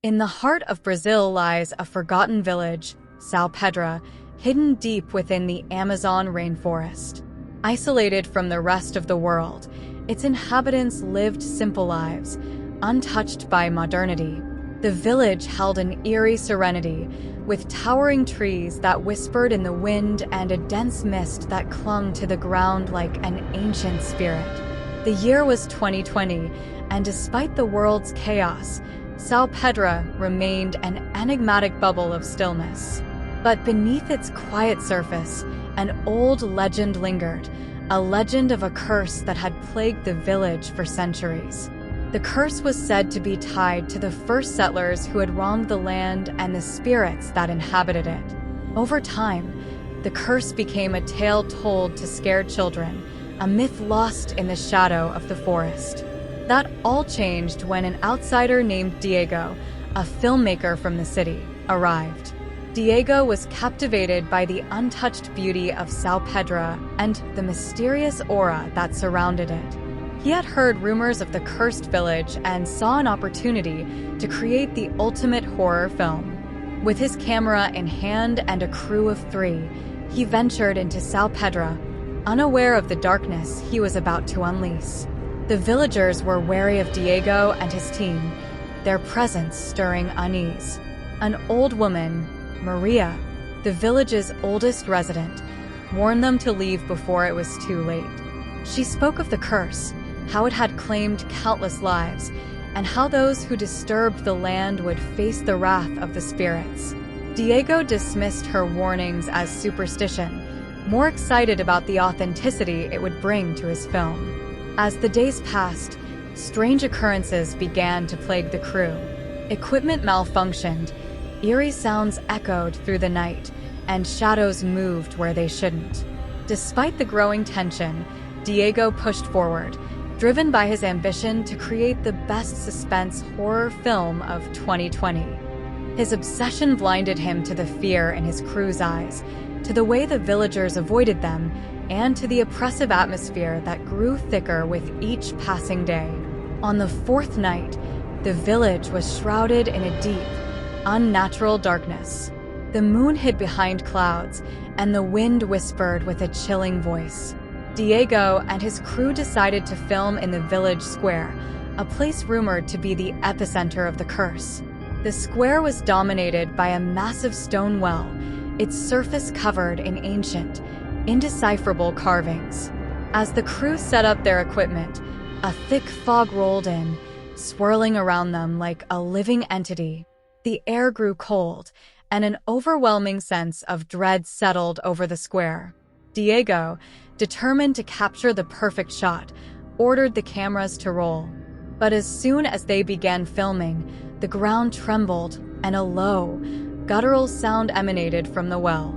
In the heart of Brazil lies a forgotten village, São Pedro, hidden deep within the Amazon rainforest. Isolated from the rest of the world, its inhabitants lived simple lives, untouched by modernity. The village held an eerie serenity, with towering trees that whispered in the wind and a dense mist that clung to the ground like an ancient spirit. The year was 2020, and despite the world's chaos, São Pedro remained an enigmatic bubble of stillness. But beneath its quiet surface, an old legend lingered, a legend of a curse that had plagued the village for centuries. The curse was said to be tied to the first settlers who had wronged the land and the spirits that inhabited it. Over time, the curse became a tale told to scared children, a myth lost in the shadow of the forest. That all changed when an outsider named Diego, a filmmaker from the city, arrived. Diego was captivated by the untouched beauty of São Pedro and the mysterious aura that surrounded it. He had heard rumors of the cursed village and saw an opportunity to create the ultimate horror film. With his camera in hand and a crew of 3, he ventured into São Pedro, unaware of the darkness he was about to unleash. The villagers were wary of Diego and his team, their presence stirring unease. An old woman, Maria, the village's oldest resident, warned them to leave before it was too late. She spoke of the curse, how it had claimed countless lives, and how those who disturbed the land would face the wrath of the spirits. Diego dismissed her warnings as superstition, more excited about the authenticity it would bring to his film. As the days passed, strange occurrences began to plague the crew. Equipment malfunctioned, eerie sounds echoed through the night, and shadows moved where they shouldn't. Despite the growing tension, Diego pushed forward, driven by his ambition to create the best suspense horror film of 2020. His obsession blinded him to the fear in his crew's eyes, to the way the villagers avoided them, and to the oppressive atmosphere that grew thicker with each passing day. On the 4th night, the village was shrouded in a deep, unnatural darkness. The moon hid behind clouds, and the wind whispered with a chilling voice. Diego and his crew decided to film in the village square, a place rumored to be the epicenter of the curse. The square was dominated by a massive stone well, its surface covered in ancient, indecipherable carvings. As the crew set up their equipment, a thick fog rolled in, swirling around them like a living entity. The air grew cold, and an overwhelming sense of dread settled over the square. Diego, determined to capture the perfect shot, ordered the cameras to roll. But as soon as they began filming, the ground trembled, and a low, guttural sound emanated from the well.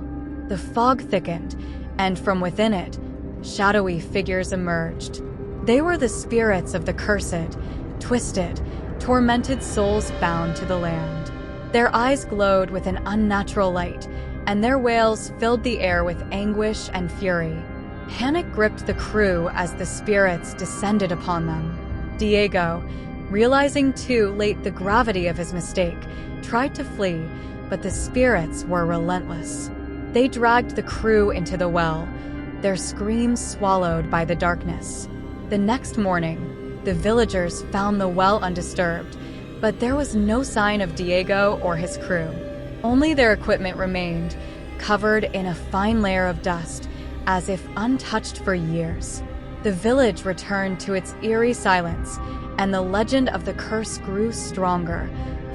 The fog thickened, and from within it, shadowy figures emerged. They were the spirits of the cursed, twisted, tormented souls bound to the land. Their eyes glowed with an unnatural light, and their wails filled the air with anguish and fury. Panic gripped the crew as the spirits descended upon them. Diego, realizing too late the gravity of his mistake, tried to flee, but the spirits were relentless. They dragged the crew into the well, their screams swallowed by the darkness. The next morning, the villagers found the well undisturbed, but there was no sign of Diego or his crew. Only their equipment remained, covered in a fine layer of dust, as if untouched for years. The village returned to its eerie silence, and the legend of the curse grew stronger,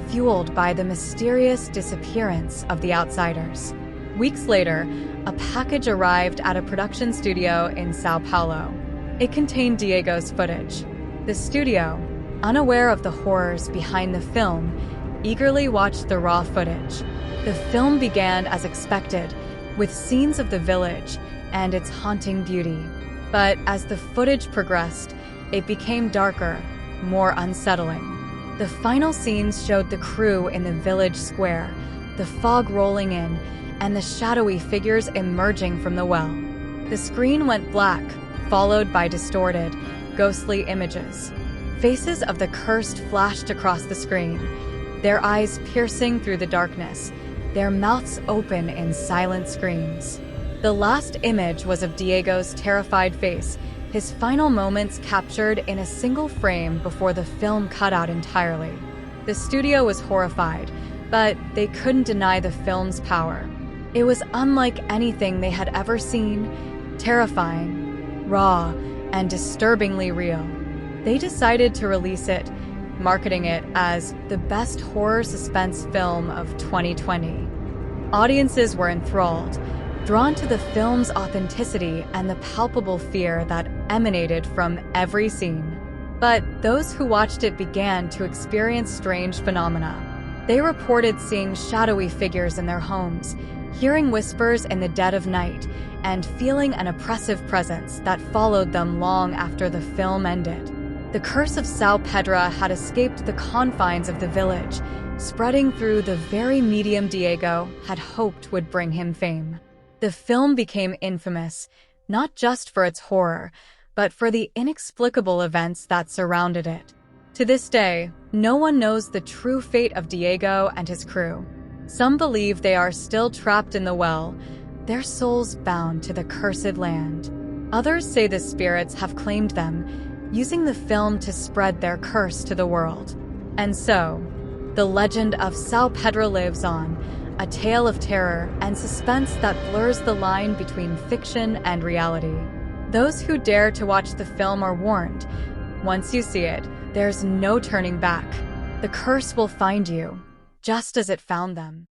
fueled by the mysterious disappearance of the outsiders. Weeks later, a package arrived at a production studio in São Paulo. It contained Diego's footage. The studio, unaware of the horrors behind the film, eagerly watched the raw footage. The film began as expected, with scenes of the village and its haunting beauty. But as the footage progressed, it became darker, more unsettling. The final scenes showed the crew in the village square, the fog rolling in, and the shadowy figures emerging from the well. The screen went black, followed by distorted, ghostly images. Faces of the cursed flashed across the screen, their eyes piercing through the darkness, their mouths open in silent screams. The last image was of Diego's terrified face, his final moments captured in a single frame before the film cut out entirely. The studio was horrified, but they couldn't deny the film's power. It was unlike anything they had ever seen, terrifying, raw, and disturbingly real. They decided to release it, marketing it as the best horror suspense film of 2020. Audiences were enthralled, drawn to the film's authenticity and the palpable fear that emanated from every scene. But those who watched it began to experience strange phenomena. They reported seeing shadowy figures in their homes, hearing whispers in the dead of night, and feeling an oppressive presence that followed them long after the film ended. The curse of São Pedro had escaped the confines of the village, spreading through the very medium Diego had hoped would bring him fame. The film became infamous, not just for its horror, but for the inexplicable events that surrounded it. To this day, no one knows the true fate of Diego and his crew. Some believe they are still trapped in the well, their souls bound to the cursed land. Others say the spirits have claimed them, using the film to spread their curse to the world. And so, the legend of São Pedro lives on, a tale of terror and suspense that blurs the line between fiction and reality. Those who dare to watch the film are warned. Once you see it, there's no turning back. The curse will find you, just as it found them.